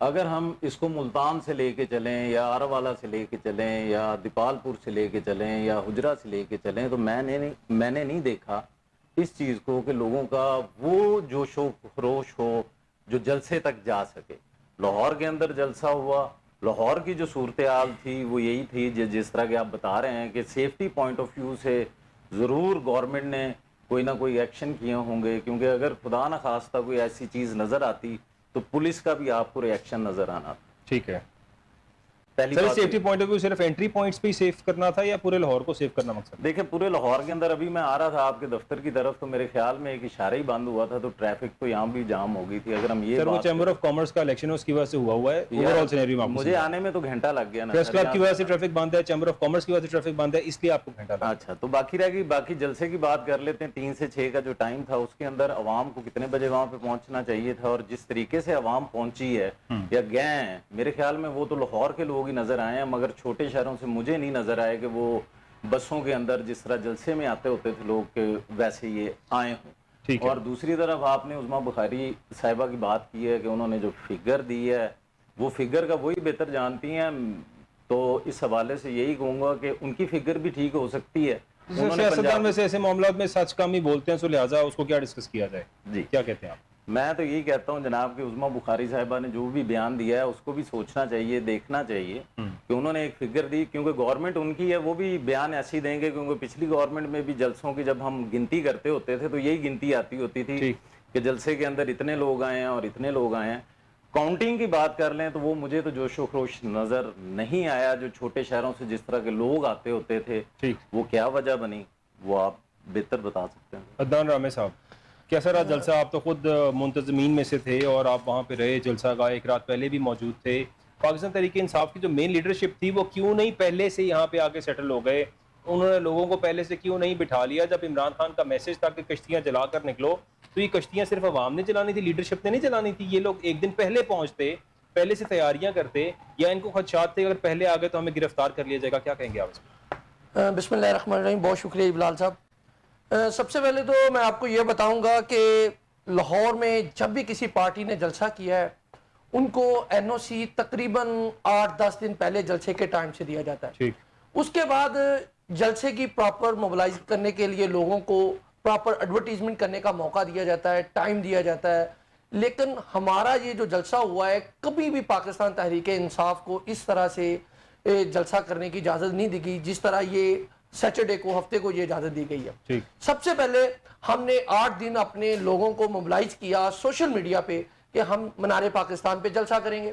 اگر ہم اس کو ملتان سے لے کے چلیں یا آراوالا سے لے کے چلیں یا دیپال پور سے لے کے چلیں یا حجرہ سے لے کے چلیں تو میں نے نہیں دیکھا اس چیز کو کہ لوگوں کا وہ جوش و خروش ہو جو جلسے تک جا سکے. لاہور کے اندر جلسہ ہوا, لاہور کی جو صورتحال تھی وہ یہی تھی جس طرح کہ آپ بتا رہے ہیں کہ سیفٹی پوائنٹ آف ویو سے ضرور گورنمنٹ نے کوئی نہ کوئی ایکشن کیے ہوں گے, کیونکہ اگر خدا نہ خواستہ کوئی ایسی چیز نظر آتی تو پولیس کا بھی آپ کو ریئیکشن نظر آنا تھا. ٹھیک ہے پہلی سر, بات سیفٹی پوائنٹ آف ویو صرف انٹری پوائنٹس پہ ہی سیف کرنا تھا یا پورے لاہور کو سیف کرنا مقصد؟ دیکھیں پورے لاہور کے اندر ابھی میں آ رہا تھا آپ کے دفتر کی طرف تو میرے خیال میں ایک اشارہ ہی بند ہوا تھا تو ٹریفک تو یہاں بھی جام ہو گئی تھی. اگر ہم یہ سر وہ بات چیمبر آف کامرس کا الیکشن ہے اس کی وجہ سے ہوا ہے, اوور آل سینیریو میں آپ کو مجھے آنے میں تو گھنٹہ لگ گیا نا. پریس کلب کی وجہ سے ٹریفک بند ہے, چیمبر آف کامرس کی وجہ سے ٹریفک بند ہے, اس لیے آپ کو گھنٹہ لگا. اچھا تو باقی رہ گئی باقی جلسے کی بات کر لیتے ہیں. 3 سے 6 کا جو ٹائم تھا اس کے اندر عوام کو کتنے بجے وہاں پہ پہنچنا چاہیے تھا اور جس طریقے سے عوام پہنچی ہے یا گئے ہیں, میرے خیال میں وہ تو لاہور کے لوگ ہی نظر آئے ہیں, مگر چھوٹے شہروں سے مجھے نہیں نظر آئے کہ وہ بسوں کے اندر جس طرح جلسے میں آتے ہوتے تھے لوگ کہ ویسے یہ آئے ہوں. اور دوسری طرف آپ نے عظمیٰ بخاری صاحبہ کی بات کی ہے کہ انہوں نے جو فگر دی ہے وہ فگر کا وہی بہتر جانتی ہیں, تو اس حوالے سے یہی کہوں گا کہ ان کی فگر بھی ٹھیک ہو سکتی ہے. سیاستدان میں سے ایسے معاملات میں سچ کم ہی بولتے ہیں, سو لہٰذا اس کو کیا ڈسکس کیا جائے؟ جی کیا کہتے ہیں آپ؟ میں تو یہی کہتا ہوں جناب کہ عظمیٰ بخاری صاحبہ نے جو بھی بیان دیا ہے اس کو بھی سوچنا چاہیے, دیکھنا چاہیے کہ انہوں نے ایک فگر دی, کیونکہ گورنمنٹ ان کی ہے وہ بھی بیان ایسی دیں گے, کیونکہ پچھلی گورنمنٹ میں بھی جلسوں کی جب ہم گنتی کرتے ہوتے تھے تو یہی گنتی آتی ہوتی تھی کہ جلسے کے اندر اتنے لوگ آئے ہیں اور اتنے لوگ آئے ہیں. کاؤنٹنگ کی بات کر لیں تو وہ مجھے تو جوش و خروش نظر نہیں آیا. جو چھوٹے شہروں سے جس طرح کے لوگ آتے ہوتے تھے وہ کیا وجہ بنی وہ آپ بہتر بتا سکتے ہیں. عدنان رامے صاحب, کیسا رہا جلسہ؟ آپ تو خود منتظمین میں سے تھے اور آپ وہاں پہ رہے, جلسہ کا ایک رات پہلے بھی موجود تھے. پاکستان تحریک انصاف کی جو مین لیڈرشپ تھی وہ کیوں نہیں پہلے سے یہاں پہ آ کے سیٹل ہو گئے؟ انہوں نے لوگوں کو پہلے سے کیوں نہیں بٹھا لیا؟ جب عمران خان کا میسج تھا کہ کشتیاں جلا کر نکلو, تو یہ کشتیاں صرف عوام نے چلانی تھی, لیڈرشپ نے نہیں چلانی تھی. یہ لوگ ایک دن پہلے پہنچتے, پہلے سے تیاریاں کرتے, یا ان کو خدشات تھے اگر پہلے آ گئے تو ہمیں گرفتار کر لیا جائے گا؟ کیا کہیں گے آپ اس میں؟ بسم اللہ الرحمن الرحیم. بہت شکریہ بلال صاحب. سب سے پہلے تو میں آپ کو یہ بتاؤں گا کہ لاہور میں جب بھی کسی پارٹی نے جلسہ کیا ہے ان کو این او سی تقریباً 8-10 دن پہلے جلسے کے ٹائم سے دیا جاتا ہے. اس کے بعد جلسے کی پراپر موبلائز کرنے کے لیے لوگوں کو پراپر ایڈورٹیزمنٹ کرنے کا موقع دیا جاتا ہے, ٹائم دیا جاتا ہے. لیکن ہمارا یہ جو جلسہ ہوا ہے کبھی بھی پاکستان تحریک انصاف کو اس طرح سے جلسہ کرنے کی اجازت نہیں دی گئی جس طرح یہ سیٹرڈے کو, ہفتے کو یہ اجازت دی گئی ہے. سب سے پہلے ہم نے 8 دن اپنے لوگوں کو موبلائز کیا سوشل میڈیا پہ کہ ہم منار پاکستان پہ جلسہ کریں گے.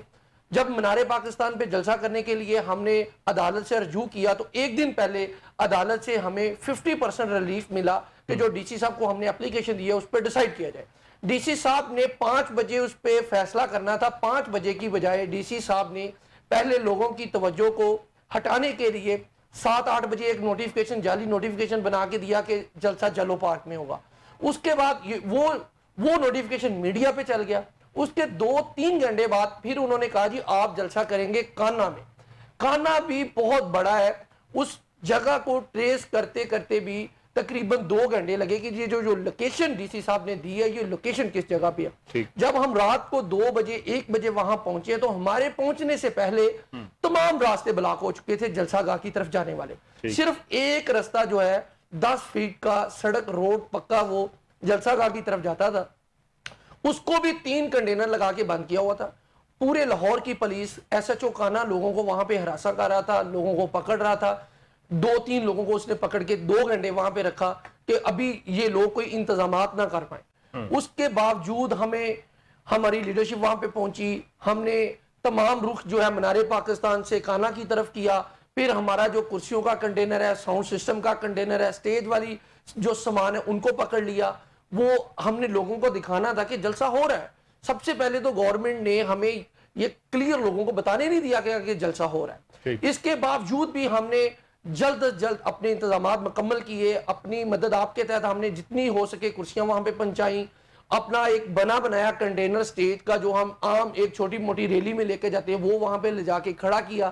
جب منار پاکستان پہ جلسہ کرنے کے لیے ہم نے عدالت سے رجوع کیا تو ایک دن پہلے عدالت سے ہمیں 50% ریلیف ملا کہ جو ڈی سی صاحب کو ہم نے اپلیکیشن دی ہے اس پہ ڈیسائیڈ کیا جائے. ڈی سی صاحب نے 5 بجے اس پہ فیصلہ کرنا تھا. 5 بجے کی بجائے ڈی سی صاحب نے پہلے لوگوں کی توجہ کو ہٹانے کے لیے 7-8 بجے ایک نوٹیفیکیشن, جعلی نوٹیفیکیشن بنا کے دیا کہ جلسہ جلو پارک میں ہوگا. اس کے بعد وہ نوٹیفیکیشن میڈیا پہ چل گیا. اس کے 2-3 گھنٹے بعد پھر انہوں نے کہا جی آپ جلسہ کریں گے کانا میں. کانا بھی بہت بڑا ہے, اس جگہ کو ٹریس کرتے کرتے بھی تقریباً 2 گھنٹے لگے کہ یہ جو لوکیشن ڈی سی صاحب نے دی ہے یہ لوکیشن کس جگہ پہ ہے. جب ہم رات کو 2 بجے 1 بجے وہاں پہنچے تو ہمارے پہنچنے سے پہلے تمام راستے بلاک ہو چکے تھے جلسہ گاہ کی طرف جانے والے. صرف ایک رستہ جو ہے 10 فیٹ کا سڑک روڈ پکا وہ جلسہ گاہ کی طرف جاتا تھا, اس کو بھی 3 کنٹینر لگا کے بند کیا ہوا تھا. پورے لاہور کی پولیس ایس ایچ او کانا لوگوں کو وہاں پہ ہراساں کر رہا تھا, لوگوں کو پکڑ رہا تھا. 2-3 لوگوں کو اس نے پکڑ کے 2 گھنٹے وہاں پہ رکھا کہ ابھی یہ لوگ کوئی انتظامات نہ کر پائیں. اس کے باوجود ہماری لیڈرشپ وہاں پہ پہنچی. ہم نے تمام رخ جو ہے منار پاکستان سے کانا کی طرف کیا. پھر ہمارا جو کرسیوں کا کنٹینر ہے, ساؤنڈ سسٹم کا کنٹینر ہے, اسٹیج والی جو سامان ہے ان کو پکڑ لیا. وہ ہم نے لوگوں کو دکھانا تھا کہ جلسہ ہو رہا ہے. سب سے پہلے تو گورنمنٹ نے ہمیں یہ کلیئر لوگوں کو بتانے نہیں دیا کہ جلسہ ہو رہا ہے. اس کے باوجود بھی ہم نے جلد از جلد اپنے انتظامات مکمل کیے. اپنی مدد آپ کے تحت ہم نے جتنی ہو سکے کرسیاں وہاں پہ پہنچائیں. اپنا ایک بنا بنایا کنٹینر سٹیج کا جو ہم عام ایک چھوٹی موٹی ریلی میں لے کے جاتے ہیں وہ وہاں پہ لے جا کے کھڑا کیا,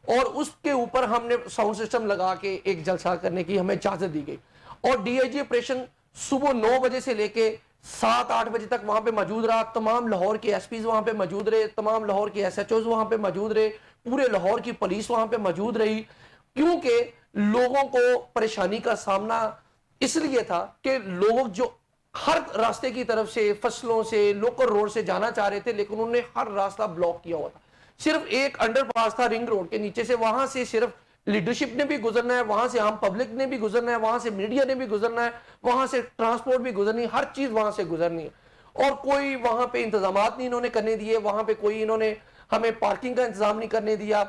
اور اس کے اوپر ہم نے ساؤنڈ سسٹم لگا کے ایک جلسہ کرنے کی ہمیں اجازت دی گئی. اور ڈی آئی جی آپریشن صبح 9 بجے سے لے کے 7-8 بجے تک وہاں پہ موجود رہا, تمام لاہور کے ایس پیز وہاں پہ موجود رہے, تمام لاہور کے ایس ایچ اوز وہاں پہ موجود رہے, پورے لاہور کی پولیس وہاں پہ موجود رہی, کیونکہ لوگوں کو پریشانی کا سامنا اس لیے تھا کہ لوگ جو ہر راستے کی طرف سے, فصلوں سے, لوکل روڈ سے جانا چاہ رہے تھے, لیکن انہوں نے ہر راستہ بلاک کیا ہوا تھا. صرف ایک انڈر پاس تھا رنگ روڈ کے نیچے سے, وہاں سے صرف لیڈرشپ نے بھی گزرنا ہے, وہاں سے عام پبلک نے بھی گزرنا ہے, وہاں سے میڈیا نے بھی گزرنا ہے, وہاں سے ٹرانسپورٹ بھی گزرنی ہے, ہر چیز وہاں سے گزرنی ہے. اور کوئی وہاں پہ انتظامات نہیں انہوں نے کرنے دیے, وہاں پہ کوئی انہوں نے ہمیں پارکنگ کا انتظام نہیں کرنے دیا.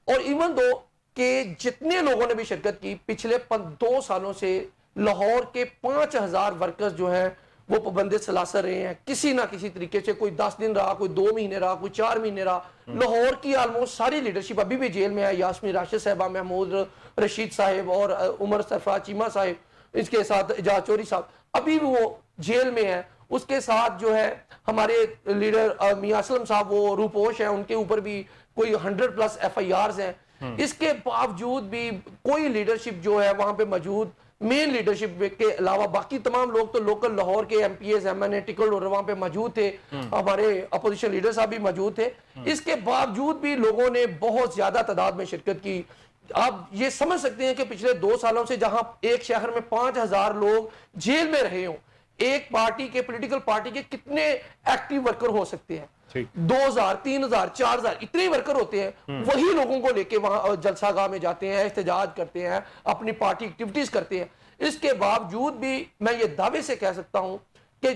اور ایون دو کہ جتنے لوگوں نے بھی شرکت کی, پچھلے 2 سالوں سے لاہور کے 5000 ورکرز جو ہیں وہ پابند سلاسل رہے ہیں, کسی نہ کسی طریقے سے. کوئی 10 دن رہا, کوئی 2 مہینے رہا, کوئی 4 مہینے رہا. لاہور کی آلموسٹ ساری لیڈرشپ ابھی بھی جیل میں ہے. یاسمین راشد صاحبہ, محمود رشید صاحب اور عمر سرفراز چیمہ صاحب, اس کے ساتھ اعجاز چوری صاحب ابھی بھی وہ جیل میں ہیں. اس کے ساتھ جو ہے ہمارے لیڈر میاں اسلم صاحب وہ روپوش ہیں, ان کے اوپر بھی کوئی 100+ FIRs ہیں. اس کے باوجود بھی کوئی لیڈرشپ جو ہے وہاں پہ موجود, مین لیڈرشپ کے علاوہ باقی تمام لوگ تو لوکل لاہور کے MPs MNA ٹکل اور وہاں پہ موجود تھے, ہمارے اپوزیشن لیڈر صاحب بھی موجود تھے. اس کے باوجود بھی لوگوں نے بہت زیادہ تعداد میں شرکت کی. آپ یہ سمجھ سکتے ہیں کہ پچھلے 2 سالوں سے جہاں ایک شہر میں 5000 لوگ جیل میں رہے ہوں, ایک پارٹی کے پولیٹیکل پارٹی کے کتنے ایکٹیو ورکر ہو سکتے ہیں؟ 2000 3000 4000 اتنے ورکر ہوتے ہیں. وہی لوگوں کو لے کے وہاں جلسہ گاہ میں جاتے ہیں, احتجاج کرتے ہیں, اپنی پارٹی ایکٹیویٹیز کرتے ہیں. اس کے باوجود بھی میں یہ دعوے سے کہہ سکتا ہوں کہ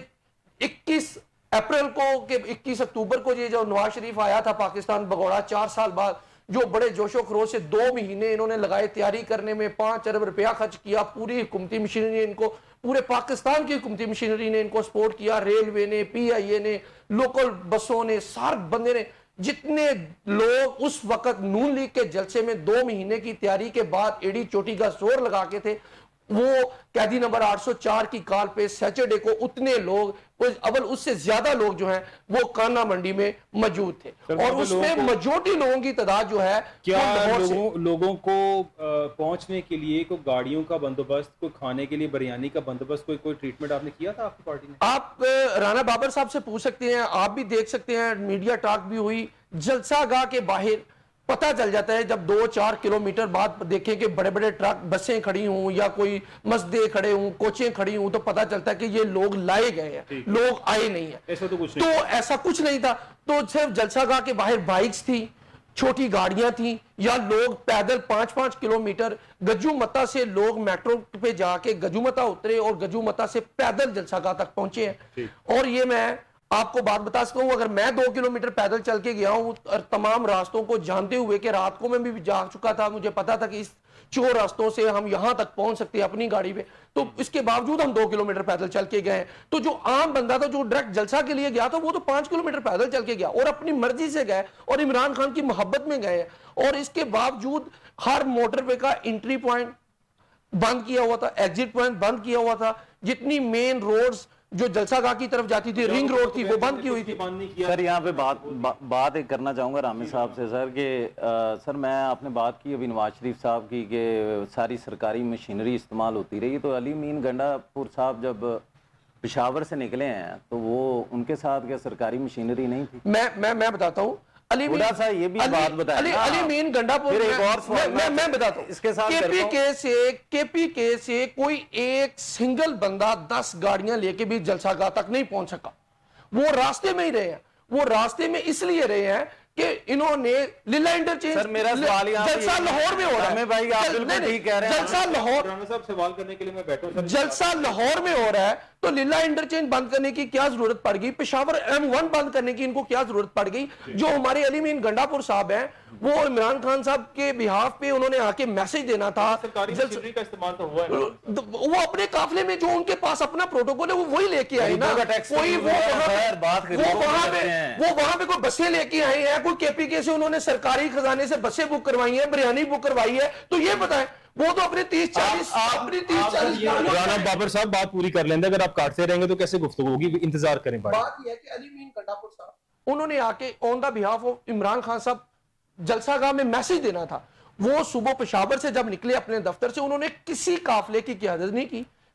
21 اپریل کو کہ 21 اکتوبر کو یہ جو نواز شریف آیا تھا پاکستان بگوڑا 4 سال بعد, جو بڑے جوش و خروش سے 2 مہینے انہوں نے لگائے تیاری کرنے میں, 5 ارب روپیہ خرچ کیا, پوری حکومتی مشینری ان کو, پورے پاکستان کی حکومتی مشینری نے ان کو سپورٹ کیا, ریلوے نے, PIA نے, لوکل بسوں نے, سارے بندے نے. جتنے لوگ اس وقت نون لیگ کے جلسے میں 2 مہینے کی تیاری کے بعد ایڑی چوٹی کا زور لگا کے تھے, وہ قیدی نمبر 804 کی کال پہ سیچرڈے کو اتنے لوگ, اول اس سے زیادہ لوگ جو ہیں وہ کانا منڈی میں موجود تھے. اور اس میں میجورٹی لوگوں کی تعداد جو ہے, کیا لوگوں کو پہنچنے کے لیے کوئی گاڑیوں کا بندوبست, کوئی کھانے کے لیے بریانی کا بندوبست, کوئی ٹریٹمنٹ آپ نے کیا تھا آپ کی پارٹی نے؟ آپ رانا بابر صاحب سے پوچھ سکتے ہیں, آپ بھی دیکھ سکتے ہیں, میڈیا ٹاک بھی ہوئی. جلسہ گاہ کے باہر پتہ چل جاتا ہے جب 2-4 کلومیٹر بعد دیکھیں کہ بڑے بڑے ٹرک, بسیں کھڑی ہوں یا کوئی مسجدیں کھڑے ہوں, کوچیں کھڑی ہوں, تو پتہ چلتا ہے کہ یہ لوگ لائے گئے ہیں, لوگ آئے نہیں ہیں. تو ایسا کچھ نہیں تھا. تو صرف جلسہ گاہ کے باہر بائکس تھی, چھوٹی گاڑیاں تھیں, یا لوگ پیدل 5-5 کلومیٹر گجو متا سے لوگ میٹرو پہ جا کے گجو متا اترے اور گجو متا سے پیدل جلسہ گاہ تک پہنچے ہیں. اور یہ میں آپ کو بات بتا سکتا ہوں, اگر میں 2 کلومیٹر پیدل چل کے گیا ہوں اور تمام راستوں کو جانتے ہوئے کہ رات کو میں بھی جا چکا تھا, مجھے پتا تھا کہ اس 4 راستوں سے ہم یہاں تک پہنچ سکتے ہیں اپنی گاڑی پہ, تو اس کے باوجود ہم 2 کلومیٹر پیدل چل کے گئے ہیں. تو جو عام بندہ تھا جو ڈائریکٹ جلسہ کے لیے گیا تھا, وہ تو 5 کلومیٹر پیدل چل کے گیا اور اپنی مرضی سے گئے اور عمران خان کی محبت میں گئے. اور اس کے باوجود ہر موٹر وے کا انٹری پوائنٹ بند کیا ہوا تھا, ایگزٹ پوائنٹ بند کیا ہوا تھا, جتنی مین روڈز جو جلسہ گاہ کی طرف جاتی تھی, رنگ روڈ تھی, وہ بند کی ہوئی تھی. سر یہاں پہ بات ایک کرنا چاہوں گا رامے صاحب سے سر, کہ سر میں آپ نے بات کی ابھی نواز شریف صاحب کی کہ ساری سرکاری مشینری استعمال ہوتی رہی, تو علی مین گنڈا پور صاحب جب پشاور سے نکلے ہیں تو وہ ان کے ساتھ کیا سرکاری مشینری نہیں تھی؟ میں بتاتا ہوں. علی مین گنڈا پور, میں بتاتا ہوں, کے پی کے سے کوئی ایک سنگل بندہ 10 گاڑیاں لے کے بھی جلسہ گاہ تک نہیں پہنچ سکا. وہ راستے میں ہی رہے ہیں, وہ راستے میں اس لیے رہے ہیں کہ انہوں نے لیلا انٹرچینج. سر میرا سوال یہاں جلسہ لاہور میں ہو رہا ہے بھائی, آپ بالکل ٹھیک کہہ رہے ہیں, جلسہ لاہور, رانا صاحب سوال کرنے کے لیے میں بیٹھا ہوں. جلسہ لاہور میں ہو رہا ہے تو لیلا انٹرچینج بند کرنے کی کیا ضرورت پڑ گئی, پشاور M1 بند کرنے کی ان کو کیا ضرورت پڑ گئی. جو ہمارے علی مین گنڈا پور صاحب ہیں, وہ عمران خان صاحب کے بہاف پہ انہوں نے آ کے میسج دینا تھا. سرکاری مشینری کا استعمال تو ہوا ہے, وہ اپنے قافلے میں جو ان کے پاس اپنا پروٹوکول ہے وہ وہی لے کے آئے نا. کوئی وہ وہاں پہ کوئی بسیں لے کے آئے ہیں, کوئی KPK سے انہوں نے سرکاری خزانے سے بسیں بک کروائی ہیں, بریانی بک کروائی ہے, تو یہ بتائیں وہ تو اپنے 30-40 رانا بابر صاحب بات پوری کر لیں. اگر آپ کاٹتے رہیں گے تو کیسے گفتگو ہوگی, انتظار کریں. بات یہ ہے کہ علی مین گنڈا پور صاحب انہوں نے آ کے آن دا بہاف آف عمران خان صاحب جلسہ گاہ میں میسج دینا تھا. وہ صبح پشاور سے جب نکلے اپنے دفتر سے, انہوں نے کسی قافلے کی قیادت نہیں کی,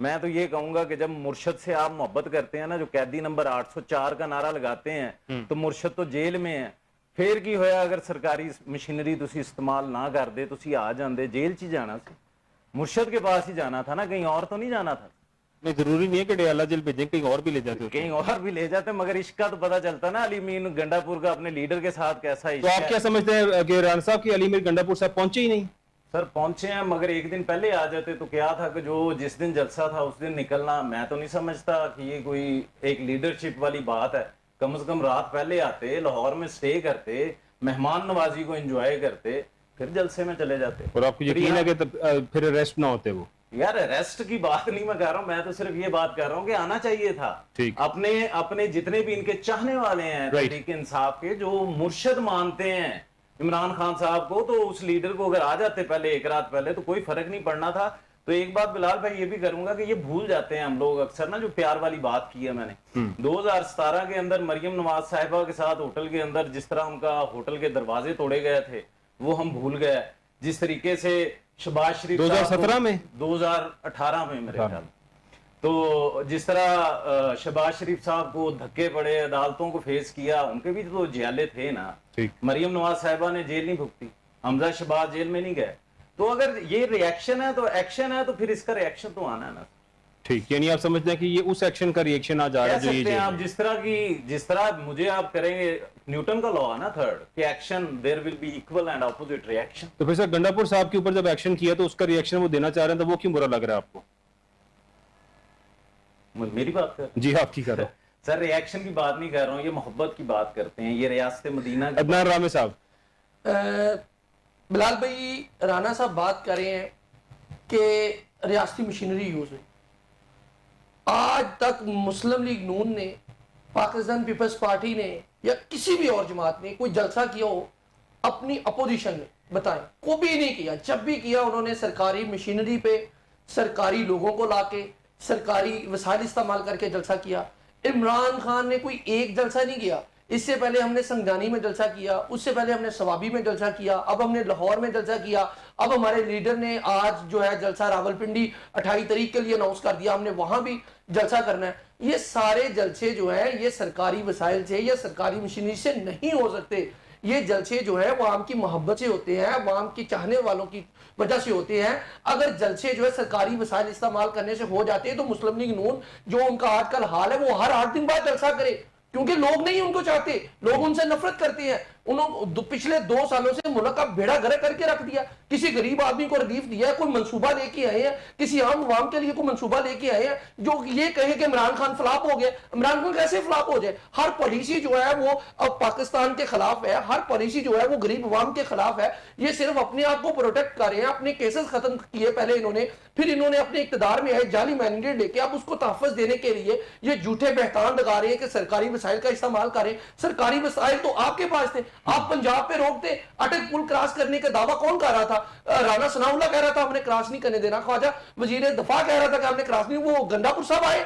میں تو یہ کہوں گا کہ جب مرشد سے آپ محبت کرتے ہیں نا, جو قیدی نمبر 804 کا نعرہ لگاتے ہیں, تو مرشد تو جیل میں ہے. پھر کی ہویا اگر سرکاری مشینری تسی استعمال نہ کر دے, تسی آ جاندے جیل چ جانا سی, مرشد کے پاس ہی جانا تھا نا, کہیں اور تو نہیں جانا تھا. نہیں ضروری نہیں ہے کہ ڈیالہ جیل بھیجیں, کہیں اور بھی لے جاتے کہیں اور بھی لے جاتے, مگر عشق کا تو پتہ چلتا نا علی مین گنڈا پور کا اپنے لیڈر کے ساتھ کیسا عشق تو ہے. آپ کیا سمجھتے ہیں کہ رانا صاحب کی علی میر گنڈا پور صاحب پہنچے ہی نہیں؟ سر پہنچے ہیں, مگر ایک دن پہلے آ جاتے تو کیا تھا کہ جو جس دن جلسہ تھا اس دن نکلنا, میں تو نہیں سمجھتا کہ یہ کوئی ایک لیڈرشپ والی بات ہے. کم از کم رات پہلے آتے, لاہور میں سٹے کرتے, مہمان نوازی کو انجوائے کرتے, پھر جلسے میں چلے جاتے. اور آپ کو یقین ہے کہ پھر اریسٹ نہ ہوتے وہ؟ یار ریسٹ کی بات نہیں میں کر رہا ہوں, میں تو صرف یہ بات کر رہا ہوں کہ آنا چاہیے تھا. اپنے جتنے بھی ان کے چاہنے والے ہیں تحریک انصاف کے, جو مرشد مانتے ہیں عمران خان صاحب کو, تو اس لیڈر کو اگر آ جاتے پہلے ایک رات پہلے تو کوئی فرق نہیں پڑنا تھا. تو ایک بات بلال بھائی یہ بھی کروں گا کہ یہ بھول جاتے ہیں ہم لوگ اکثر نا, جو پیار والی بات کی ہے میں نے 2017 کے اندر مریم نواز صاحبہ کے ساتھ ہوٹل کے اندر جس طرح ان کا ہوٹل کے دروازے توڑے گئے تھے وہ ہم بھول گئے. جس طریقے سے شہباز شریف 2017 میں 2018 میں میرے خیال, تو جس طرح شہباز شریف صاحب کو دھکے پڑے, عدالتوں کو فیس کیا, ان کے بھی تو جیلے تھے نا. مریم نواز صاحبہ نے جیل نہیں بھگتی, حمزہ شہباز جیل میں نہیں گئے. تو اگر یہ ریئیکشن ہے تو ایکشن ہے, تو پھر اس کا ریئیکشن تو آنا ہے نا. ٹھیک, یعنی آپ سمجھتے ہیں کہ یہ اس ایکشن کا ریئیکشن آ جا رہا ہے جو یہ آپ جس طرح مجھے آپ کریں گے نیوٹن کا لا ہے نا تھرڈ, کہ action there will be equal and opposite reaction. تو پھر سر گنڈا پور صاحب کے اوپر جب ایکشن کیا تو اس کا ریئیکشن وہ دینا چاہ رہے ہیں, تو وہ کیوں برا لگ رہا ہے آپ کو؟ میری بات کر جی آپ کی کر رہا ہوں سر, ریئیکشن کی بات نہیں کر رہا ہوں, یہ محبت کی بات کرتے ہیں. یہ ریاست مدینہ عدنان رامے صاحب. بلال بھائی, رانا صاحب بات کر رہے ہیں کہ ریاستی مشینری یوز ہوئی. آج تک مسلم لیگ نون نے, پاکستان پیپلز پارٹی نے, یا کسی بھی اور جماعت نے کوئی جلسہ کیا ہو اپنی اپوزیشن میں, بتائیں, کو بھی نہیں کیا. جب بھی کیا انہوں نے سرکاری مشینری پہ سرکاری لوگوں کو لا کے سرکاری وسائل استعمال کر کے جلسہ کیا. عمران خان نے کوئی ایک جلسہ نہیں کیا. اس سے پہلے ہم نے سنگانی میں جلسہ کیا, اس سے پہلے ہم نے سوابی میں جلسہ کیا, اب ہم نے لاہور میں جلسہ کیا, اب ہمارے لیڈر نے آج جو ہے جلسہ راولپنڈی 28 تاریخ کے لیے اناؤنس کر دیا, ہم نے وہاں بھی جلسہ کرنا ہے. یہ سارے جلسے جو ہیں یہ سرکاری وسائل سے یا سرکاری مشینری سے نہیں ہو سکتے. یہ جلسے جو ہیں وہ عوام کی محبت سے ہوتے ہیں, عوام کی چاہنے والوں کی وجہ سے ہوتے ہیں. اگر جلسے جو ہے سرکاری وسائل استعمال کرنے سے ہو جاتے ہیں تو مسلم لیگ نون جو ان کا آج کل حال ہے وہ ہر 8 دن بعد جلسہ کرے, کیونکہ لوگ نہیں ان کو چاہتے, لوگ ان سے نفرت کرتے ہیں. انہوں پچھلے 2 سالوں سے ملک کا بیڑا گرک کر کے رکھ دیا. کسی غریب آدمی کو ریلیف دیا ہے, کوئی منصوبہ لے کے آئے ہیں, کسی عام عوام کے لیے کوئی منصوبہ لے کے آئے ہیں جو یہ کہے کہ عمران خان فلاپ ہو گیا. عمران خان کیسے فلاپ ہو جائے؟ ہر پالیسی جو ہے وہ اب پاکستان کے خلاف ہے, ہر پالیسی جو ہے وہ غریب عوام کے خلاف ہے. یہ صرف اپنے آپ کو پروٹیکٹ کر رہے ہیں, اپنے کیسز ختم کیے پہلے انہوں نے, پھر انہوں نے اپنے اقتدار میں آئے جعلی مینڈیٹ لے کے اب اس کو تحفظ دینے کے لیے یہ جھوٹے بہتان لگا رہے ہیں کہ سرکاری وسائل کا استعمال کریں. سرکاری وسائل تو آپ کے پاس تھے, آپ پنجاب پہ روکتے. اٹل پل کراس کرنے کا دعویٰ کون کر رہا تھا؟ رانا ثناء اللہ کہہ رہا تھا ہم نے کراس نہیں کرنے دینا, خواجہ وزیر دفاع کہہ رہا تھا کہ ہم نے کراس نہیں. وہ گنڈا پور صاحب آئے,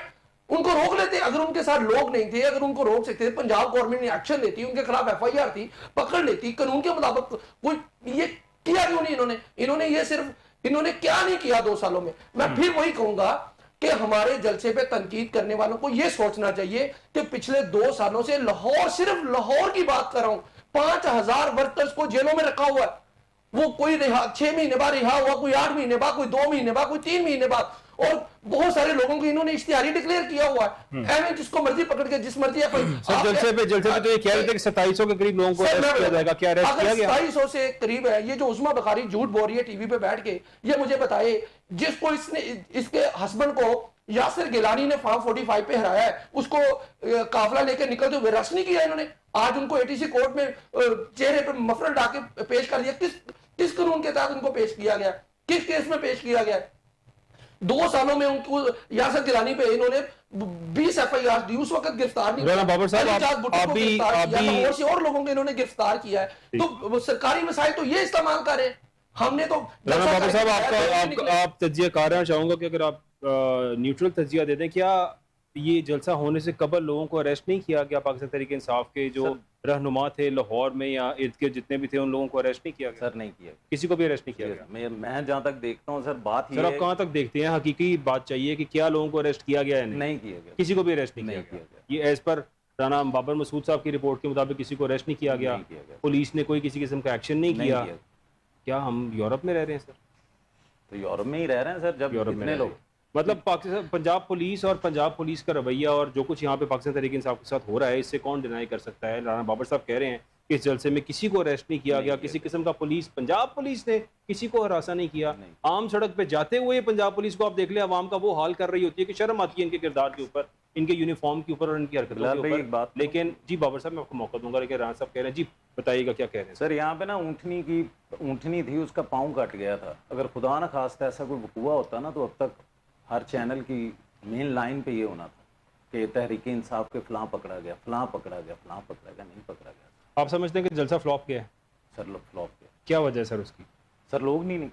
ان کو روک لیتے. اگر ان کے ساتھ لوگ نہیں تھے, اگر ان کو روک سکتے, پنجاب گورنمنٹ نے ایکشن لیتی, ان کے خلاف FIR تھی, پکڑ لیتی قانون کے مطابق. کوئی یہ کیا کیوں نہیں انہوں نے یہ صرف انہوں نے کیا نہیں کیا 2 سالوں میں. میں پھر وہی کہوں گا کہ ہمارے جلسے پہ تنقید کرنے والوں کو یہ سوچنا چاہیے کہ پچھلے 2 سالوں سے لاہور, صرف لاہور کی بات کر رہا ہوں, 5000 ورکرز کو جیلوں میں رکھا ہوا ہے. وہ کوئی 6 مہینے بعد رہا ہوا, کوئی 8 مہینے بعد, کوئی 2 مہینے بعد, کوئی 3 مہینے بعد, اور بہت سارے لوگوں کو انہوں نے اشتہاری ڈکلیئر کیا ہوا ہے. ایویں جس کو مرضی پکڑ کے جس مرضی جلسے پہ تو یہ کہہ رہے تھے کہ 2700 کے قریب لوگوں کو اریسٹ کیا جائے گا. کیا اریسٹ کیا گیا؟ 2700 سے قریب ہے. یہ جو عظما بخاری جھوٹ بول رہی ہے ٹی وی پہ بیٹھ کے, یہ مجھے بتائے جس کو اس کے ہسبینڈ کو یاسر گیلانی نے فارم 45 پہ ہرایا ہے, اس کو قافلہ لے کے نکلتے ہوئے ریسٹ نہیں کیا انہوں نے. آج ان کو ATC کورٹ میں چہرے پہ مفرل ڈال کے پیش کر دیا. کس قانون کے تحت ان کو پیش کیا گیا, کس کیس میں پیش کیا گیا؟ 2 سالوں میں ان کو یاسر گیلانی پہ انہوں نے 20 FIR دی, اس وقت گرفتار نہیں رانا بابر صاحب اور لوگوں کو انہوں نے گرفتار کیا ہے. تو سرکاری وسائل تو یہ استعمال کر رہے ہیں. ہم نے تو رانا بابر صاحب آپ تجزیہ کار ہیں, چاہوں گا کہ اگر آپ نیوٹرل تجزیہ دے دیں. کیا یہ جلسہ ہونے سے قبل لوگوں کو اریسٹ نہیں کیا گیا؟ پاکستان تحریک انصاف کے جو رہنما تھے لاہور میں یا ارد گرد جتنے بھی تھے ان لوگوں کو اریسٹ نہیں کیا گیا؟ سر نہیں کیا گیا، کسی کو بھی اریسٹ نہیں کیا گیا؟ میں جہاں تک دیکھتا ہوں سر بات سر آپ کہاں تک دیکھتے ہیں؟ حقیقی بات چاہیے کہ کیا لوگوں کو اریسٹ کیا گیا ہے؟ نہیں کیا گیا، کسی کو بھی اریسٹ نہیں کیا گیا؟ یہ ایز پر رانا بابر مسعود صاحب کی رپورٹ کے مطابق کسی کو اریسٹ نہیں کیا گیا، پولیس نے کوئی کسی قسم کا ایکشن نہیں کیا۔ کیا ہم یورپ میں رہ رہے ہیں سر؟ تو یورپ میں ہی رہ رہے ہیں سر، جب یورپ میں اتنے لوگ مطلب پاکستان پنجاب پولیس اور پنجاب پولیس کا رویہ اور جو کچھ یہاں پہ پاکستان تحریک انصاف کے ساتھ ہو رہا ہے اس سے کون ڈینائی کر سکتا ہے؟ رانا بابر صاحب کہہ رہے ہیں کہ اس جلسے میں کسی کو اریسٹ نہیں کیا گیا، کسی قسم کا پنجاب پولیس نے کسی کو ہراساں نہیں کیا۔ عام سڑک پہ جاتے ہوئے پنجاب پولیس کو آپ دیکھ لیں عوام کا وہ حال کر رہی ہوتی ہے کہ شرم آتی ہے ان کے کردار کے اوپر، ان کے یونیفارم کے اوپر اور ان کی حرکتوں کے اوپر۔ لیکن جی بابر صاحب میں آپ کو موقع دوں گا، لیکن رانا صاحب کہہ رہے ہیں، جی بتائیے گا کیا کہہ رہے ہیں؟ سر یہاں پہ نا اونٹنی تھی، اس کا پاؤں کٹ گیا تھا، اگر خدا نہ خواستہ ایسا کوئی وقوع ہوتا نا تو اب تک ہر چینل کی مین لائن پہ یہ ہونا تھا کہ تحریک انصاف کے فلاں پکڑا گیا، فلاں پکڑا گیا، فلاں پکڑا گیا، نہیں پکڑا گیا۔ آپ سمجھتے ہیں کہ جلسہ فلاپ گیا ہے؟ سر فلاپ گیا۔ کیا وجہ ہے سر اس کی؟ سر لوگ نہیں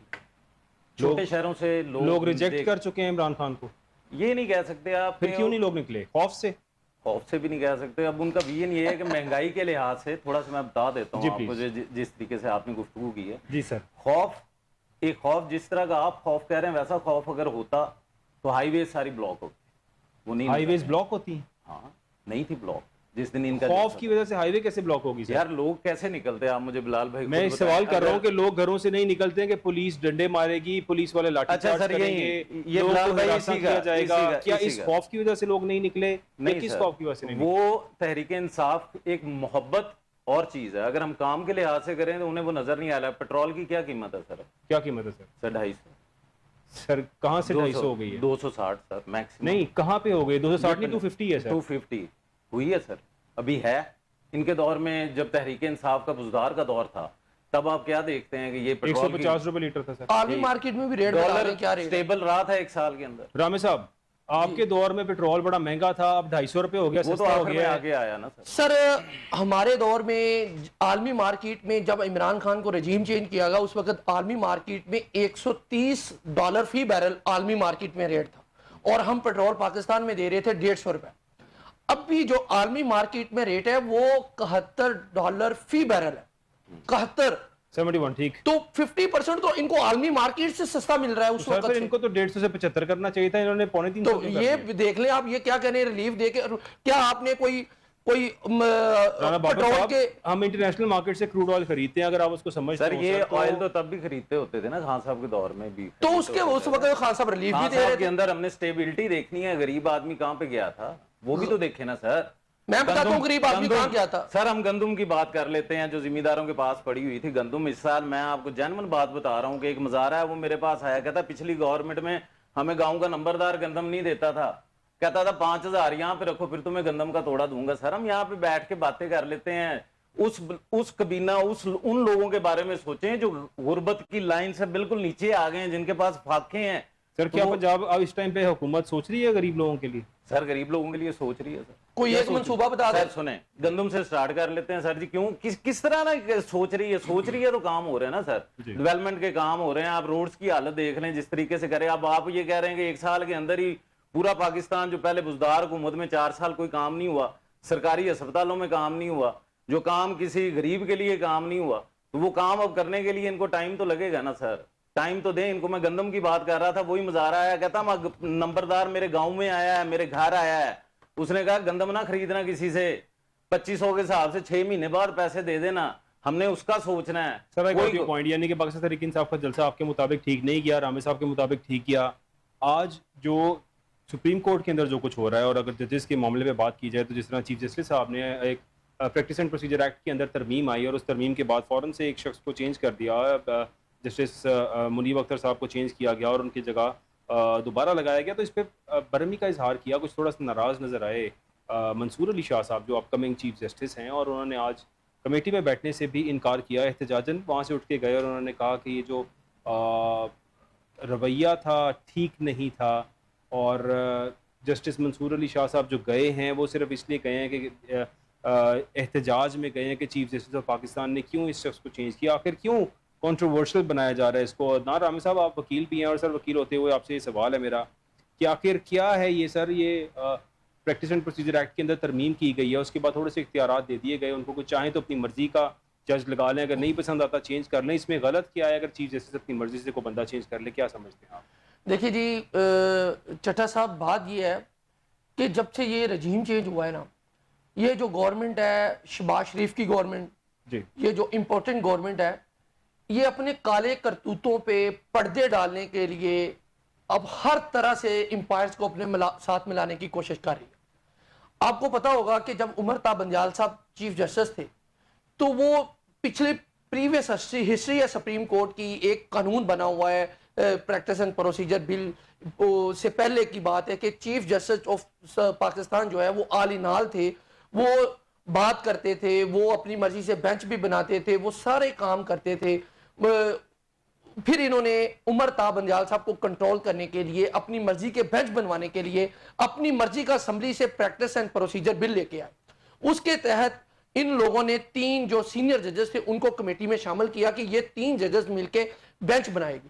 چھوٹے شہروں سے لوگ ریجیکٹ کر چکے ہیں عمران خان کو؟ یہ نہیں کہہ سکتے آپ، پھر کیوں نہیں لوگ نکلے؟ خوف سے؟ خوف سے بھی نہیں کہہ سکتے۔ اب ان کا ویژن یہ ہے کہ مہنگائی کے لحاظ سے تھوڑا سا میں بتا دیتا ہوں آپ کو جس طریقے سے آپ نے گفتگو کی ہے۔ جی سر۔ ایک خوف جس طرح کا آپ خوف کہہ رہے ہیں ویسا خوف اگر ہوتا تو ہائی ویز ساری بلاک ہوتی، وہ نہیں، ہائی ویز بلاک ہوتی ہیں؟ ہاں نہیں تھی بلاک جس دن ان کا خوف کی وجہ سے ہائی وے کیسے بلاک ہوگی سر؟ یار لوگ کیسے نکلتے ہیں؟ آپ مجھے بلال بھائی میں سوال کر رہا ہوں کہ لوگ گھروں سے نہیں نکلتے ہیں کہ پولیس ڈنڈے مارے گی، پولیس والے لاٹھی چارج کریں گے، یہ بلال بھائی اسی کا جائے گا، کیا اس خوف کی وجہ سے لوگ نہیں نکلے؟ نہیں، کس خوف کی وجہ سے نہیں نکلے؟ وہ تحریک انصاف ایک محبت اور چیز ہے، اگر ہم کام کے لحاظ سے کریں تو انہیں وہ نظر نہیں آ رہا۔ پیٹرول کی کیا قیمت ہے سر؟ کیا قیمت ہے سر؟ سر 250۔ سر کہاں سے 250 ہو گئی ہے؟ 260 سر میکسیمم۔ نہیں کہاں پہ ہو گئی؟ 260 نہیں 250 ہے سر۔ 250 ہوئی ہے سر، ابھی ہے۔ ان کے دور میں جب تحریک انصاف کا بزدار کا دور تھا تب آپ کیا دیکھتے ہیں کہ یہ 150 روپے لیٹر تھا سر۔ عالمی مارکیٹ میں بھی ریٹ بتا رہے ہیں، کیا ریٹ سٹیبل رہا تھا ایک سال کے اندر۔ رامے صاحب آپ کے دور میں پیٹرول بڑا مہنگا تھا، اب 250 روپے ہو گیا، وہ تو سستا ہو آخر میں گیا۔ آگے آیا نا سر۔ سر ہمارے دور میں عالمی مارکیٹ میں جب عمران خان کو رجیم چینج کیا گیا اس وقت عالمی مارکیٹ میں $130 فی بیرل عالمی مارکیٹ میں ریٹ تھا، اور ہم پیٹرول پاکستان میں دے رہے تھے $150۔ اب بھی جو عالمی مارکیٹ میں ریٹ ہے وہ $71 فی بیرل ہے، 71۔ ٹھیک تو 50% تو ان کو عالمی مارکیٹ سے سستا مل رہا ہے اس وقت۔ ان کو تو 150 سے 75 کرنا چاہیے تھا، انہوں نے 350 تو یہ دیکھ لیں آپ، یہ کیا کہنے ریلیف دے کے، کیا آپ نے کوئی پیٹرول کے، ہم انٹرنیشنل مارکیٹ سے کروڈ آئل خریدتے ہیں، اگر آپ اس کو سمجھتے سر یہ آئل تو تب بھی خریدتے ہوتے تھے نا خان صاحب کے دور میں بھی، تو اس وقت خان صاحب ریلیف بھی دے رہے کے تھے۔ اندر ہم نے سٹیبلٹی دیکھنی ہے، غریب آدمی کہاں پہ گیا تھا وہ بھی تو دیکھے نا سر۔ میں بتاتا ہوں غریب آدمی کہاں گیا تھا سر۔ ہم گندم کی بات کر لیتے ہیں جو ذمہ داروں کے پاس پڑی ہوئی تھی گندم۔ اس سال میں آپ کو جینون بات بتا رہا ہوں کہ ایک مزارہ ہے وہ میرے پاس آیا، کہتا پچھلی گورنمنٹ میں ہمیں گاؤں کا نمبردار گندم نہیں دیتا تھا، کہتا تھا 5000 یہاں پہ رکھو پھر تمہیں گندم کا توڑا دوں گا۔ سر ہم یہاں پہ بیٹھ کے باتیں کر لیتے ہیں، اس کبینہ ان لوگوں کے بارے میں سوچیں جو غربت کی لائن سے بالکل نیچے آ گئے ہیں، جن کے پاس فاقے ہیں۔ سر کیا پنجاب اب اس ٹائم پہ حکومت سوچ رہی ہے غریب لوگوں کے لیے؟ سر غریب لوگوں کے لیے سوچ رہی ہے سر، کوئی ایک منصوبہ بتا دیں۔ سر سنیں گندم سے سٹارٹ کر لیتے ہیں سر جی، کیوں کس طرح نا سوچ رہی ہے تو کام ہو رہے ہیں نا سر، ڈیولپمنٹ کے کام ہو رہے ہیں۔ آپ روڈز کی حالت دیکھ لیں جس طریقے سے کریں، اب آپ یہ کہہ رہے ہیں کہ ایک سال کے اندر ہی پورا پاکستان، جو پہلے بزدار حکومت میں 4 سال کوئی کام نہیں ہوا، سرکاری ہسپتالوں میں کام نہیں ہوا، جو کام کسی غریب کے لیے کام نہیں ہوا، تو وہ کام اب کرنے کے لیے ان کو ٹائم تو لگے گا نا سر، ٹائم تو دیں ان کو۔ میں گندم کی بات کر رہا تھا، وہی مزارہ آیا، کہتا نمبردار میرے گاؤں میں آیا ہے، میرے گھر آیا ہے، اس نے کہا گندم نہ خریدنا کسی سے، 2500 کے حساب سے 6 مہینے بعد پیسے دے دینا، ہم نے اس کا سوچنا ہے۔ سر ایک پوائنٹ، یعنی کہ پاکستان تحریک انصاف کا جلسہ آپ کے مطابق ٹھیک نہیں کیا، رامے صاحب کے مطابق ٹھیک کیا۔ آج جو سپریم کورٹ کے اندر جو کچھ ہو رہا ہے، اور اگر ججز کے معاملے پہ بات کی جائے تو جس طرح چیف جسٹس صاحب نے ایک پریکٹس اینڈ پروسیجر ایکٹ کے اندر ترمیم آئی، اور اس ترمیم کے بعد فوراً سے ایک شخص کو چینج کر دیا، جسٹس منیب اختر صاحب کو چینج کیا گیا اور ان کی جگہ دوبارہ لگایا گیا، تو اس پہ برہمی کا اظہار کیا، کچھ تھوڑا سا ناراض نظر آئے منصور علی شاہ صاحب جو اپ کمنگ چیف جسٹس ہیں، اور انہوں نے آج کمیٹی میں بیٹھنے سے بھی انکار کیا، احتجاجاً وہاں سے اٹھ کے گئے، اور انہوں نے کہا کہ یہ جو رویہ تھا ٹھیک نہیں تھا، اور جسٹس منصور علی شاہ صاحب جو گئے ہیں وہ صرف اس لیے گئے ہیں کہ احتجاج میں گئے ہیں کہ چیف جسٹس آف پاکستان نے کیوں اس شخص کو چینج کیا، آخر کیوں کنٹروورشل بنایا جا رہا ہے اس کو۔ نا رامے صاحب آپ وکیل بھی ہیں، اور سر وکیل ہوتے ہوئے آپ سے یہ سوال ہے میرا کہ آخر کیا ہے یہ سر، یہ پریکٹس اینڈ پروسیجر ایکٹ کے اندر ترمیم کی گئی ہے, اس کے بعد تھوڑے سے اختیارات دے دیے گئے ان کو, چاہیں تو اپنی مرضی کا جج لگا لیں, اگر نہیں پسند آتا چینج کر لیں. اس میں غلط کیا ہے اگر چیف جسٹس اپنی مرضی سے کوئی بندہ چینج کر لے؟ کیا سمجھتے ہیں آپ؟ دیکھیے جی چٹھا صاحب, بات یہ ہے کہ جب سے یہ رجیم چینج ہوا ہے نا, یہ جو گورنمنٹ ہے شہباز شریف کی گورنمنٹ, جی یہ جو امپورٹنٹ گورنمنٹ ہے, یہ اپنے کالے کرتوتوں پہ پردے ڈالنے کے لیے اب ہر طرح سے امپائرز کو اپنے ساتھ ملانے کی کوشش کر رہی ہے. آپ کو پتا ہوگا کہ جب عمر تا بنجال صاحب چیف جسٹس تھے تو وہ پچھلے پریویس ہسٹری ہے سپریم کورٹ کی, ایک قانون بنا ہوا ہے پریکٹس اینڈ پروسیجر بل سے پہلے کی بات ہے کہ چیف جسٹس آف پاکستان جو ہے وہ آل ان آل تھے, وہ بات کرتے تھے, وہ اپنی مرضی سے بینچ بھی بناتے تھے, وہ سارے کام کرتے تھے. پھر انہوں نے عمر تا بنجال صاحب کو کنٹرول کرنے کے لیے, اپنی مرضی کے بینچ بنوانے کے لیے اپنی مرضی کا اسمبلی سے پریکٹس اینڈ پروسیجر بل لے کے آئے. اس کے تحت ان لوگوں نے 3 جو سینئر ججز تھے ان کو کمیٹی میں شامل کیا کہ یہ 3 ججز مل کے بینچ بنائے گی.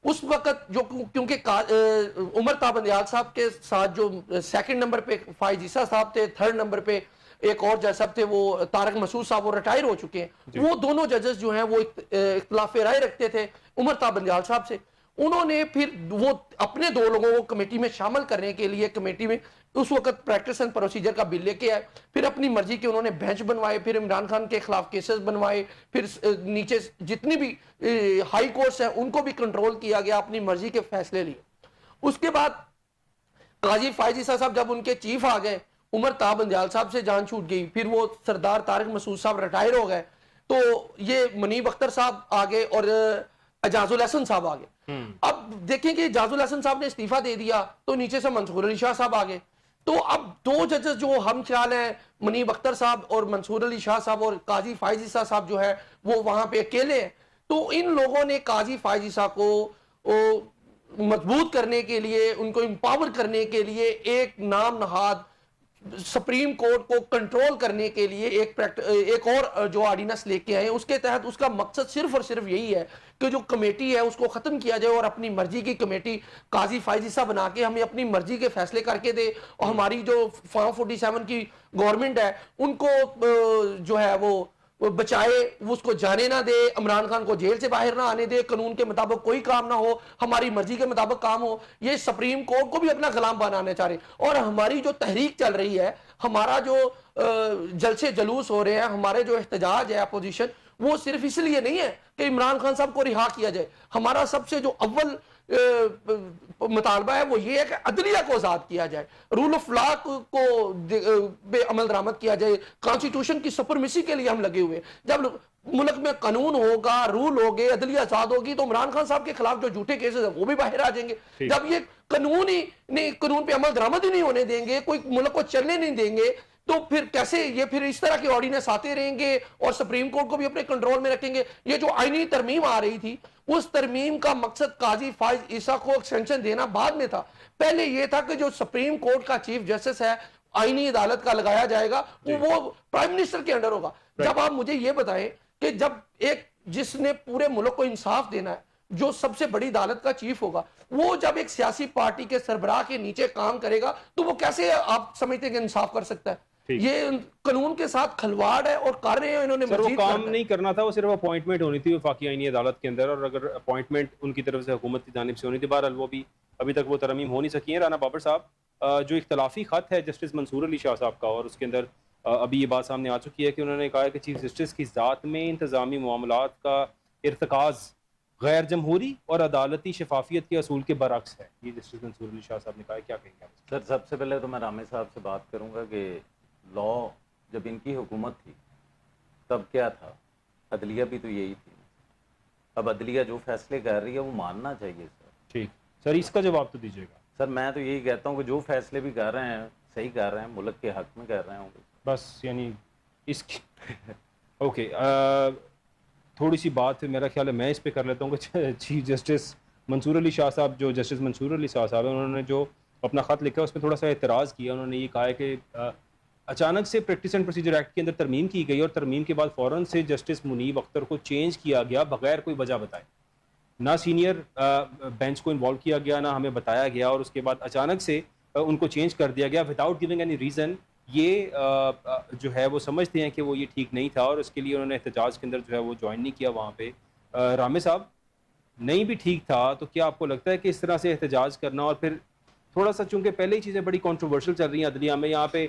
اس وقت جو کیونکہ عمر تا بنجال صاحب کے ساتھ جو سیکنڈ نمبر پہ فائز عیسیٰ صاحب تھے, تھرڈ نمبر پہ ایک اور جج صاحب تھے وہ طارق مسعود صاحب, وہ ریٹائر ہو چکے ہیں. وہ دونوں ججز جو ہیں وہ اختلاف رائے رکھتے تھے عمر تا بنجال صاحب سے. انہوں نے پھر وہ اپنے 2 لوگوں کو کمیٹی میں شامل کرنے کے لیے کمیٹی میں اس وقت پریکٹس اینڈ پروسیجر کا بل لے کے آئے. پھر اپنی مرضی کے انہوں نے بینچ بنوائے, پھر عمران خان کے خلاف کیسز بنوائے, پھر نیچے جتنی بھی ہائی کورٹس ہیں ان کو بھی کنٹرول کیا گیا, اپنی مرضی کے فیصلے لیے. اس کے بعد قاضی فائز عیسیٰ صاحب جب ان کے چیف آ گئے, عمر تا بنجال صاحب سے جان چھوٹ گئی, پھر وہ سردار طارق مسعود صاحب ریٹائر ہو گئے, تو یہ منیب اختر صاحب آگے اور اعجاز الحسن صاحب آگے. اب دیکھیں کہ اعجاز الحسن صاحب نے استعفیٰ دے دیا تو نیچے سے منصور علی شاہ صاحب آگے. تو اب 2 ججز جو ہم خیال ہیں منیب اختر صاحب اور منصور علی شاہ صاحب, اور قاضی فائز عیسیٰ صاحب جو ہے وہ وہاں پہ اکیلے ہیں. تو ان لوگوں نے قاضی فائز عیسیٰ کو مضبوط کرنے کے لیے, ان کو امپاور کرنے کے لیے ایک نام نہاد سپریم کورٹ کو کنٹرول کرنے کے لیے ایک اور جو آرڈیننس لے کے آئے. اس کے تحت اس کا مقصد صرف اور صرف یہی ہے کہ جو کمیٹی ہے اس کو ختم کیا جائے اور اپنی مرضی کی کمیٹی قاضی فائز عیسیٰ بنا کے ہمیں اپنی مرضی کے فیصلے کر کے دے, اور ہماری جو فارم 47 کی گورنمنٹ ہے ان کو جو ہے وہ بچائے, وہ اس کو جانے نہ دے, عمران خان کو جیل سے باہر نہ آنے دے, قانون کے مطابق کوئی کام نہ ہو, ہماری مرضی کے مطابق کام ہو. یہ سپریم کورٹ کو بھی اپنا غلام بنانا چاہ رہے. اور ہماری جو تحریک چل رہی ہے, ہمارا جو جلسے جلوس ہو رہے ہیں, ہمارے جو احتجاج ہے اپوزیشن, وہ صرف اس لیے نہیں ہے کہ عمران خان صاحب کو رہا کیا جائے. ہمارا سب سے جو اول مطالبہ ہے وہ یہ ہے کہ عدلیہ کو آزاد کیا جائے, رول آف لا کو بے عمل درآمد کیا جائے. کانسٹیٹیوشن کی سپرمیسی کے لیے ہم لگے ہوئے. جب ملک میں قانون ہوگا, رول ہوگے, عدلیہ آزاد ہوگی, تو عمران خان صاحب کے خلاف جو جھوٹے کیسز ہیں وہ بھی باہر آ جائیں گے. جب یہ قانون پہ عمل درآمد ہی نہیں ہونے دیں گے, کوئی ملک کو چلنے نہیں دیں گے, تو پھر کیسے یہ پھر اس طرح کے آرڈیننس آتے رہیں گے اور سپریم کورٹ کو بھی اپنے کنٹرول میں رکھیں گے. یہ جو آئینی ترمیم آ رہی تھی, اس ترمیم کا مقصد قاضی فائز عیسیٰ کو ایکسٹینشن دینا بعد میں تھا. پہلے یہ تھا کہ جو سپریم کورٹ کا چیف جسٹس ہے آئینی عدالت کا لگایا جائے گا, وہ پرائم منسٹر کے انڈر ہوگا. جب آپ مجھے یہ بتائیں کہ جب ایک جس نے پورے ملک کو انصاف دینا ہے, جو سب سے بڑی عدالت کا چیف ہوگا, وہ جب ایک سیاسی پارٹی کے سربراہ کے نیچے کام کرے گا, تو وہ کیسے آپ سمجھتے ہیں کہ انصاف کر سکتا ہے؟ یہ قانون کے ساتھ کھلواڑ ہے اور کر رہے ہیں انہوں نے. وہ کام نہیں کرنا تھا, وہ صرف اپوائنٹمنٹ ہونی تھی وفاقی آئینی عدالت کے اندر, اور اگر اپوائنٹمنٹ ان کی طرف سے حکومت کی جانب سے ہونی تھی. بہرحال وہ بھی ابھی تک وہ ترمیم ہو نہیں سکی ہیں. رانا بابر صاحب, جو اختلافی خط ہے جسٹس منصور علی شاہ صاحب کا, اور اس کے اندر ابھی یہ بات سامنے آ چکی ہے کہ انہوں نے کہا ہے کہ چیف جسٹس کی ذات میں انتظامی معاملات کا ارتکاز غیر جمہوری اور عدالتی شفافیت کے اصول کے برعکس ہے. یہ جسٹس منصور علی شاہ صاحب نے کہا ہے, کیا کہیں گے آپ؟ سر سب سے پہلے تو میں رامے صاحب سے بات کروں گا کہ لا جب ان کی حکومت تھی تب کیا تھا, عدلیہ بھی تو یہی تھی. اب عدلیہ جو فیصلے کر رہی ہے وہ ماننا چاہیے سر. ٹھیک سر, اس کا جواب تو دیجیے گا. سر میں تو یہی کہتا ہوں کہ جو فیصلے بھی کر رہے ہیں صحیح کر رہے ہیں, ملک کے حق میں کر رہے ہوں گے بس. یعنی اس کی اوکے, تھوڑی سی بات میرا خیال ہے میں اس پہ کر لیتا ہوں کہ چیف جسٹس منصور علی شاہ صاحب, جو جسٹس منصور علی شاہ صاحب ہیں, انہوں نے جو اپنا خط لکھا اس میں تھوڑا سا اعتراض کیا. انہوں نے یہ کہا ہے کہ اچانک سے پریکٹس اینڈ پروسیجر ایکٹ کے اندر ترمیم کی گئی, اور ترمیم کے بعد فوراً سے جسٹس منیب اختر کو چینج کیا گیا بغیر کوئی وجہ بتائے. نہ سینئر بینچ کو انوالو کیا گیا, نہ ہمیں بتایا گیا, اور اس کے بعد اچانک سے ان کو چینج کر دیا گیا وداؤٹ گیونگ اینی ریزن. یہ جو ہے وہ سمجھتے ہیں کہ وہ یہ ٹھیک نہیں تھا اور اس کے لیے انہوں نے احتجاج کے اندر جو ہے وہ جوائن نہیں کیا وہاں پہ. رامے صاحب, نہیں بھی ٹھیک تھا تو کیا آپ کو لگتا ہے کہ اس طرح سے احتجاج کرنا, اور پھر تھوڑا سا چونکہ پہلے ہی چیزیں بڑی کنٹروورشل چل رہی ہیں عدلیہ میں, یہاں پہ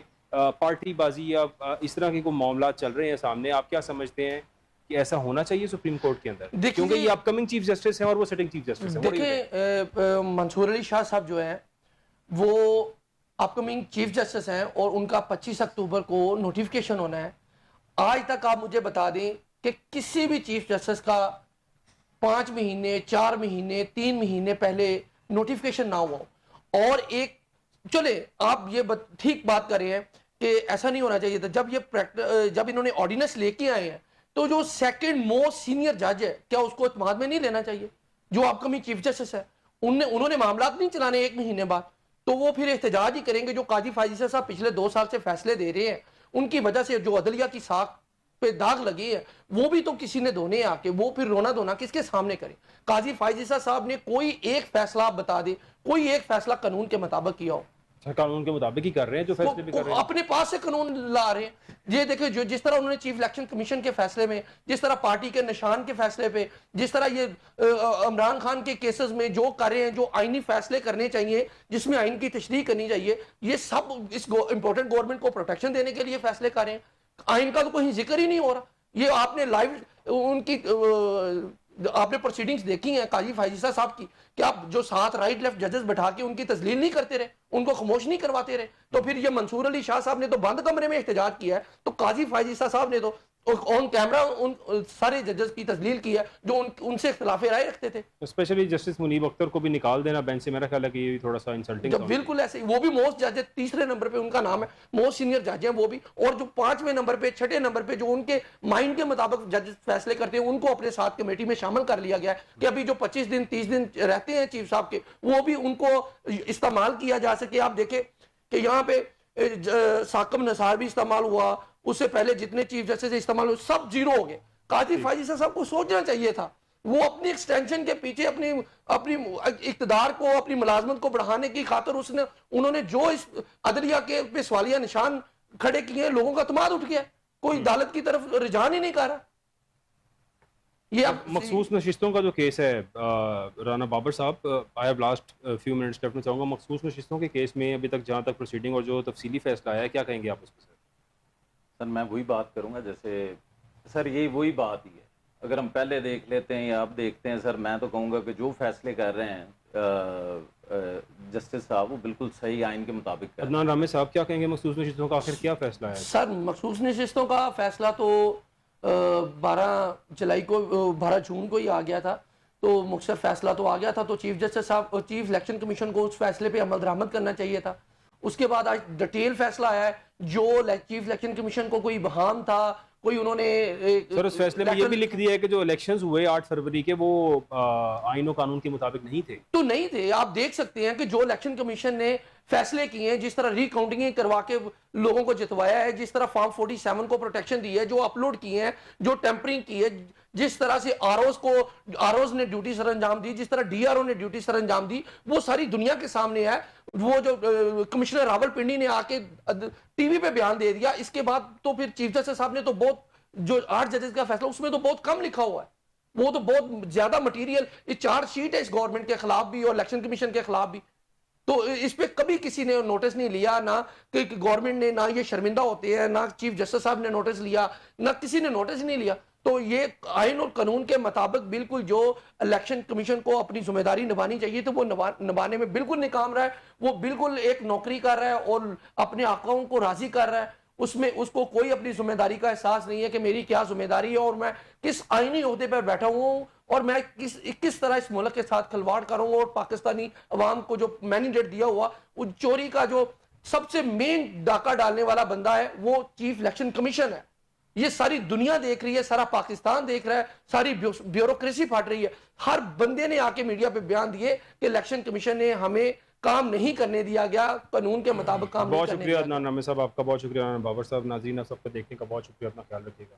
پارٹی بازی یا اس طرح کے کوئی معاملات چل رہے ہیں سامنے, آپ کیا سمجھتے ہیں کہ ایسا ہونا چاہیے سپریم کورٹ کے اندر, کیونکہ یہ اپ کمنگ چیف جسٹس ہیں اور وہ سٹنگ چیف جسٹس ہیں؟ دیکھیں منصور علی شاہ صاحب جو ہیں وہ اپ کمنگ چیف جسٹس ہیں اور ان کا 25 اکتوبر کو نوٹیفیکیشن ہونا ہے. آج تک آپ مجھے بتا دیں کہ کسی بھی چیف جسٹس کا 5 مہینے 4 مہینے 3 مہینے پہلے نوٹیفیکیشن نہ ہوا. اور ایک چلے آپ یہ ٹھیک بات کر رہے ہیں کہ ایسا نہیں ہونا چاہیے تھا. جب انہوں نے آرڈیننس لے کے آئے ہیں تو جو سیکنڈ موسٹ سینئر جج ہے کیا اس کو اعتماد میں نہیں لینا چاہیے؟ جو اپ کمنگ چیف جسٹس ہے انہوں نے معاملات نہیں چلانے 1 مہینے بعد, تو وہ پھر احتجاج ہی کریں گے. جو قاضی فائزہ صاحب پچھلے 2 سال سے فیصلے دے رہے ہیں ان کی وجہ سے جو عدلیہ کی ساکھ پہ داغ لگے ہیں وہ بھی تو کسی نے دھونے آ کے, وہ پھر رونا دھونا کس کے سامنے کرے؟ قاضی فائزہ صاحب نے کوئی ایک فیصلہ آپ بتا دیں, کوئی ایک فیصلہ قانون کے مطابق کیا ہو؟ قانون کے مطابق ہی کر رہے ہیں جو فیصلے بھی کر رہے ہیں, اپنے پاس سے قانون لا رہے ہیں. یہ دیکھیں جس طرح انہوں نے چیف الیکشن کمیشن کے فیصلے میں, جس طرح پارٹی کے نشان کے فیصلے پہ, جس طرح یہ عمران خان کے کیسز میں جو کر رہے ہیں, جو آئینی فیصلے کرنے چاہیے جس میں آئین کی تشریح کرنی چاہیے, یہ سب اس امپورٹنٹ گورنمنٹ کو پروٹیکشن دینے کے لیے فیصلے کر رہے ہیں. آئین کا تو کوئی ذکر ہی نہیں ہو رہا. یہ آپ نے لائیو ان کی آپ نے پروسیڈنگز دیکھی ہیں قاضی فائزہ صاحب کی کہ آپ جو 7 رائٹ لیفٹ ججز بٹھا کے ان کی تذلیل نہیں کرتے رہے, ان کو خاموش نہیں کرواتے رہے. تو پھر یہ منصور علی شاہ صاحب نے تو بند کمرے میں احتجاج کیا ہے, تو قاضی فائزہ صاحب نے تو آن کیمرہ ان سارے ججز کی تذلیل کی ہے جو ان سے اختلاف رائے رکھتے تھے. اسپیشلی جسٹس منیب اختر کو بھی نکال دینا بینچ سے, میرا خیال ہے کہ یہ بھی تھوڑا سا انسلٹنگ ہے. بالکل ایسے, وہ بھی موسٹ جج ہے, 3 نمبر پہ ان کا نام ہے, موسٹ سینئر جج ہیں وہ بھی. اور جو 5ویں نمبر پہ 6 نمبر پہ جو ان کے مائنڈ کے مطابق جج فیصلے کرتے ہیں ان کو اپنے ساتھ کمیٹی میں شامل کر لیا گیا ہے کہ ابھی جو 25 دن 30 دن رہتے ہیں چیف صاحب کے, وہ بھی ان کو استعمال کیا جا سکے. آپ دیکھیں کہ یہاں پہ ثاقب نثار بھی استعمال ہوا, اس سے پہلے جتنے چیف جسٹس استعمال ہوئے سب زیرو ہو گئے. قاضی فائزہ صاحب کو سوچنا چاہیے تھا, وہ اپنی ایکسٹینشن کے پیچھے اپنی اقتدار کو, اپنی ملازمت کو بڑھانے کی خاطر انہوں نے جو اس عدلیہ کے پہ سوالیہ نشان کھڑے کیے ہیں, لوگوں کا اعتماد اٹھ گیا, کوئی عدالت کی طرف رجحان ہی نہیں کر رہا. یہ مخصوص نشستوں کا جو کیس ہے رانا بابر صاحب, I have lost few minutes کرنا چاہوں گا. مخصوص نشستوں کے کیس میں ابھی تک جہاں تک پروسیڈنگ اور جو تفصیلی فیصلہ آیا ہے, کیا کہیں گے آپ اس پہ؟ سر میں وہی بات کروں گا, جیسے سر یہی وہی بات ہی ہے. اگر ہم پہلے دیکھ لیتے ہیں یا اب دیکھتے ہیں, سر میں تو کہوں گا کہ جو فیصلے کر رہے ہیں جسٹس صاحب وہ بالکل صحیح آئین کے مطابق کر رہے ہیں. عدنان رامے صاحب کیا کہیں گے مخصوص نشستوں کا آخر کیا فیصلہ ہے؟ سر مخصوص نشستوں کا فیصلہ تو 12 جون کو ہی آ گیا تھا, تو مختصر فیصلہ تو آ گیا تھا, تو چیف جسٹس صاحب اور چیف الیکشن کمیشن کو اس فیصلے پہ عمل درآمد کرنا چاہیے تھا. اس کے بعد آج ڈیٹیل فیصلہ آیا ہے, جو چیف الیکشن کمیشن کو کوئی ابہام تھا, کوئی انہوں نے سر اس فیصلے میں یہ بھی لکھ دیا ہے کہ جو الیکشنز ہوئے 8 فروری کے وہ آئین و قانون کے مطابق نہیں تھے. تو نہیں تھے. آپ دیکھ سکتے ہیں کہ جو الیکشن کمیشن نے فیصلے کیے ہیں, جس طرح ری کاؤنٹنگ کروا کے لوگوں کو جتوایا ہے, جس طرح فارم 47 کو پروٹیکشن دی ہے, جو اپلوڈ کیے ہیں, جو ٹیمپرنگ کی ہے, جس طرح سے آروز نے ڈیوٹی سر انجام دی, جس طرح ڈی آر او نے ڈیوٹی سر انجام دی, وہ ساری دنیا کے سامنے ہے. وہ جو کمشنر راول پنڈی نے آ کے ٹی وی پہ بیان دے دیا, اس کے بعد تو پھر چیف جسٹس صاحب نے تو بہت, جو 8 ججز کا فیصلہ اس میں تو بہت کم لکھا ہوا ہے, وہ تو بہت زیادہ مٹیریل, یہ 4 شیٹ ہے اس گورنمنٹ کے خلاف بھی اور الیکشن کمیشن کے خلاف بھی. تو اس پہ کبھی کسی نے نوٹس نہیں لیا, نہ کہ گورنمنٹ نے, نہ یہ شرمندہ ہوتے ہیں, نہ چیف جسٹس صاحب نے نوٹس لیا, نہ کسی نے نوٹس نہیں لیا. تو یہ آئین اور قانون کے مطابق بالکل جو الیکشن کمیشن کو اپنی ذمہ داری نبھانی چاہیے تو وہ نبھانے میں بالکل ناکام رہا ہے. وہ بالکل ایک نوکری کر رہا ہے اور اپنے آقاؤں کو راضی کر رہا ہے, اس میں اس کو کوئی اپنی ذمہ داری کا احساس نہیں ہے کہ میری کیا ذمہ داری ہے اور میں کس آئینی عہدے پر بیٹھا ہوں اور میں کس طرح اس ملک کے ساتھ کھلواڑ کروں. اور پاکستانی عوام کو جو مینڈیٹ دیا ہوا, وہ چوری کا جو سب سے مین ڈاکہ ڈالنے والا بندہ ہے وہ چیف الیکشن کمیشن ہے. یہ ساری دنیا دیکھ رہی ہے, سارا پاکستان دیکھ رہا ہے, ساری بیوروکریسی پھٹ رہی ہے. ہر بندے نے آ کے میڈیا پہ بیان دیے کہ الیکشن کمیشن نے ہمیں کام نہیں کرنے دیا گیا, قانون کے مطابق کام نہیں کرنے دیا. بہت شکریہ عدنان رامے صاحب, آپ کا بہت شکریہ. بابر صاحب, ناظرین آپ سب کو دیکھنے کا بہت شکریہ, اپنا خیال رکھیے گا.